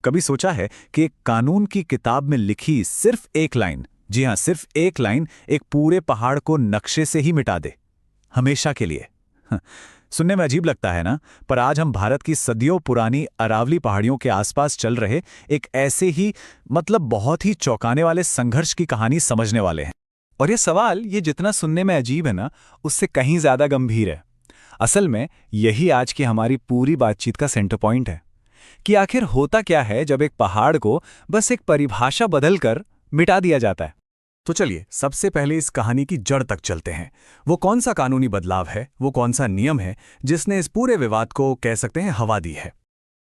कभी सोचा है कि एक कानून की किताब में लिखी सिर्फ एक लाइन, जी हाँ सिर्फ एक लाइन, एक पूरे पहाड़ को नक्शे से ही मिटा दे, हमेशा के लिए। हाँ, सुनने में अजीब लगता है ना, पर आज हम भारत की सदियों पुरानी अरावली पहाड़ियों के आसपास चल रहे एक ऐसे ही बहुत ही चौंकाने वाले संघर्ष की कहानी समझने वाले हैं। और ये सवाल, ये जितना सुनने में अजीब है ना, उससे कहीं ज्यादा गंभीर है। असल में यही आज की हमारी पूरी बातचीत का सेंटर पॉइंट है कि आखिर होता क्या है जब एक पहाड़ को बस एक परिभाषा बदलकर मिटा दिया जाता है। तो चलिए सबसे पहले इस कहानी की जड़ तक चलते हैं। वो कौन सा कानूनी बदलाव है, वो कौन सा नियम है जिसने इस पूरे विवाद को कह सकते हैं हवा दी है।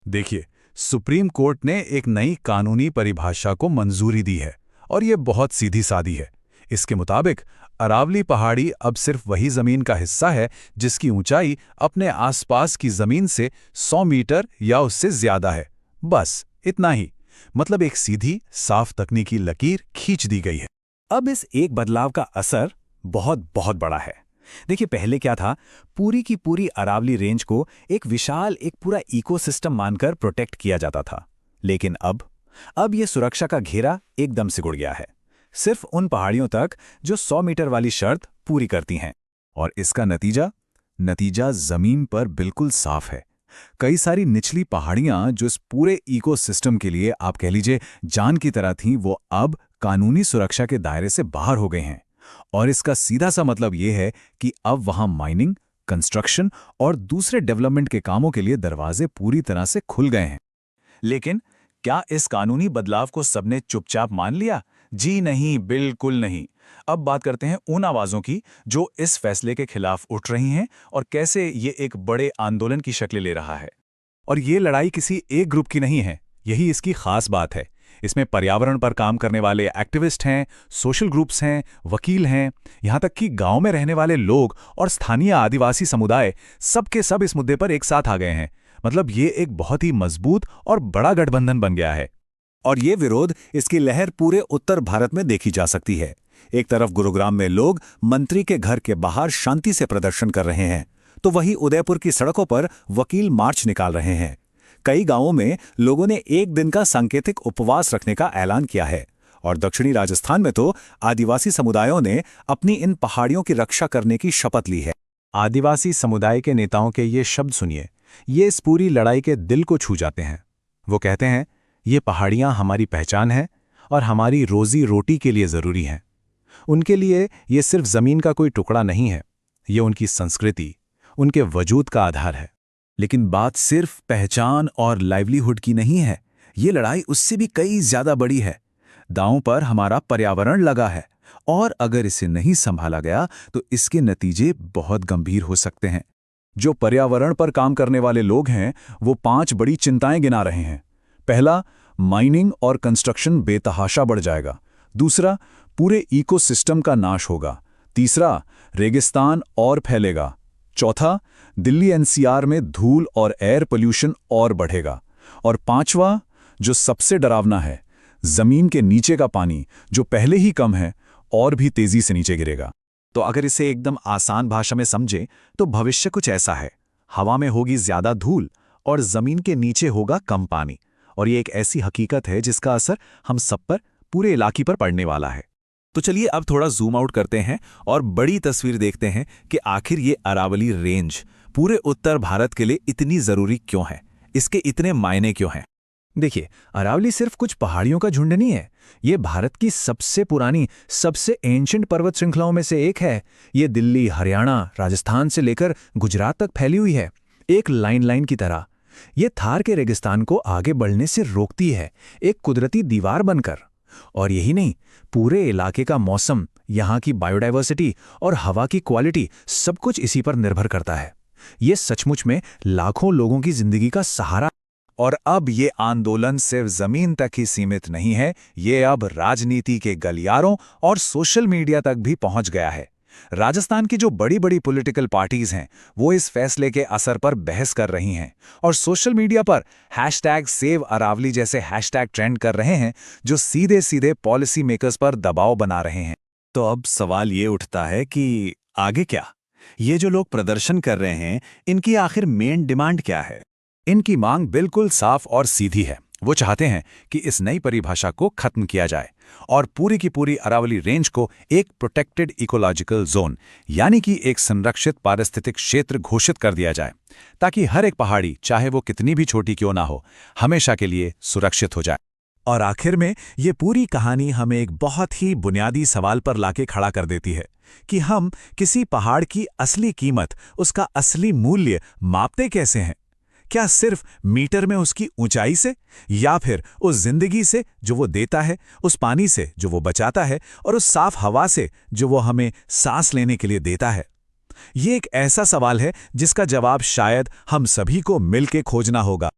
देखिए, सुप्रीम कोर्ट ने एक नई कानूनी परिभाषा को मंजूरी दी है और ये बहुत सीधी सादी है। इसके मुताबिक अरावली पहाड़ी अब सिर्फ वही जमीन का हिस्सा है जिसकी ऊंचाई अपने आसपास की जमीन से 100 मीटर या उससे ज्यादा है। बस इतना ही, मतलब एक सीधी साफ तकनीकी लकीर खींच दी गई है। अब इस एक बदलाव का असर बहुत बहुत बड़ा है। देखिए, पहले क्या था, पूरी की पूरी अरावली रेंज को एक विशाल, एक पूरा इकोसिस्टम मानकर प्रोटेक्ट किया जाता था। लेकिन अब ये सुरक्षा का घेरा एकदम सिकुड़ गया है, सिर्फ उन पहाड़ियों तक जो 100 मीटर वाली शर्त पूरी करती हैं। और इसका नतीजा जमीन पर बिल्कुल साफ है। कई सारी निचली पहाड़ियां जो इस पूरे इकोसिस्टम के लिए आप कह लीजिए जान की तरह थीं, वो अब कानूनी सुरक्षा के दायरे से बाहर हो गए हैं। और इसका सीधा सा मतलब ये है कि अब वहां माइनिंग, कंस्ट्रक्शन और दूसरे डेवलपमेंट के कामों के लिए दरवाजे पूरी तरह से खुल गए हैं। लेकिन क्या इस कानूनी बदलाव को सबने चुपचाप मान लिया? जी नहीं, बिल्कुल नहीं। अब बात करते हैं उन आवाजों की जो इस फैसले के खिलाफ उठ रही हैं और कैसे ये एक बड़े आंदोलन की शक्ल ले रहा है। और ये लड़ाई किसी एक ग्रुप की नहीं है, यही इसकी खास बात है। इसमें पर्यावरण पर काम करने वाले एक्टिविस्ट हैं, सोशल ग्रुप्स हैं, वकील हैं, यहाँ तक कि गांव में रहने वाले लोग और स्थानीय आदिवासी समुदाय, सबके सब इस मुद्दे पर एक साथ आ गए हैं। मतलब ये एक बहुत ही मजबूत और बड़ा गठबंधन बन गया है। और ये विरोध, इसकी लहर पूरे उत्तर भारत में देखी जा सकती है। एक तरफ गुरुग्राम में लोग मंत्री के घर के बाहर शांति से प्रदर्शन कर रहे हैं, तो वहीं उदयपुर की सड़कों पर वकील मार्च निकाल रहे हैं। कई गांवों में लोगों ने एक दिन का सांकेतिक उपवास रखने का ऐलान किया है। और दक्षिणी राजस्थान में तो आदिवासी समुदायों ने अपनी इन पहाड़ियों की रक्षा करने की शपथ ली है। आदिवासी समुदाय के नेताओं के ये शब्द सुनिए, ये इस पूरी लड़ाई के दिल को छू जाते हैं। वो कहते हैं, ये पहाड़ियां हमारी पहचान है और हमारी रोजी रोटी के लिए जरूरी हैं। उनके लिए ये सिर्फ जमीन का कोई टुकड़ा नहीं है, ये उनकी संस्कृति, उनके वजूद का आधार है। लेकिन बात सिर्फ पहचान और लाइवलीहुड की नहीं है, ये लड़ाई उससे भी कई ज्यादा बड़ी है। दांव पर हमारा पर्यावरण लगा है और अगर इसे नहीं संभाला गया तो इसके नतीजे बहुत गंभीर हो सकते हैं। जो पर्यावरण पर काम करने वाले लोग हैं, वो 5 बड़ी चिंताएं गिना रहे हैं। पहला, माइनिंग और कंस्ट्रक्शन बेतहाशा बढ़ जाएगा। दूसरा, पूरे इकोसिस्टम का नाश होगा। तीसरा, रेगिस्तान और फैलेगा। चौथा, दिल्ली एनसीआर में धूल और एयर पोल्यूशन और बढ़ेगा। और पांचवा, जो सबसे डरावना है, जमीन के नीचे का पानी जो पहले ही कम है और भी तेजी से नीचे गिरेगा। तो अगर इसे एकदम आसान भाषा में समझें तो भविष्य कुछ ऐसा है, हवा में होगी ज्यादा धूल और जमीन के नीचे होगा कम पानी। और ये एक ऐसी हकीकत है जिसका असर हम सब पर, पूरे इलाके पर पड़ने वाला है। तो चलिए अब थोड़ा जूम आउट करते हैं और बड़ी तस्वीर देखते हैं कि आखिर ये अरावली रेंज पूरे उत्तर भारत के लिए इतनी जरूरी क्यों है, इसके इतने मायने क्यों हैं। देखिए, अरावली सिर्फ कुछ पहाड़ियों का झुंड नहीं है, ये भारत की सबसे पुरानी, सबसे एंशिएंट पर्वत श्रृंखलाओं में से एक है। ये दिल्ली, हरियाणा, राजस्थान से लेकर गुजरात तक फैली हुई है, एक लाइन की तरह। ये थार के रेगिस्तान को आगे बढ़ने से रोकती है, एक कुदरती दीवार बनकर। और यही नहीं, पूरे इलाके का मौसम, यहाँ की बायोडायवर्सिटी और हवा की क्वालिटी, सब कुछ इसी पर निर्भर करता है। ये सचमुच में लाखों लोगों की जिंदगी का सहारा। और अब ये आंदोलन सिर्फ जमीन तक ही सीमित नहीं है, ये अब राजनीति के गलियारों और सोशल मीडिया तक भी पहुंच गया है। राजस्थान की जो बड़ी बड़ी पॉलिटिकल पार्टीज हैं, वो इस फैसले के असर पर बहस कर रही हैं और सोशल मीडिया पर #SaveAravali जैसे हैशटैग ट्रेंड कर रहे हैं, जो सीधे सीधे पॉलिसी मेकर्स पर दबाव बना रहे हैं। तो अब सवाल ये उठता है कि आगे क्या? ये जो लोग प्रदर्शन कर रहे हैं, इनकी आखिर मेन डिमांड क्या है? इनकी मांग बिल्कुल साफ और सीधी है। वो चाहते हैं कि इस नई परिभाषा को खत्म किया जाए और पूरी की पूरी अरावली रेंज को एक प्रोटेक्टेड इकोलॉजिकल जोन यानी कि एक संरक्षित पारिस्थितिक क्षेत्र घोषित कर दिया जाए, ताकि हर एक पहाड़ी, चाहे वो कितनी भी छोटी क्यों ना हो, हमेशा के लिए सुरक्षित हो जाए। और आखिर में ये पूरी कहानी हमें एक बहुत ही बुनियादी सवाल पर लाके खड़ा कर देती है कि हम किसी पहाड़ की असली कीमत, उसका असली मूल्य मापते कैसे हैं? क्या सिर्फ मीटर में उसकी ऊंचाई से, या फिर उस जिंदगी से जो वो देता है, उस पानी से जो वो बचाता है, और उस साफ हवा से जो वो हमें सांस लेने के लिए देता है? ये एक ऐसा सवाल है जिसका जवाब शायद हम सभी को मिलके खोजना होगा।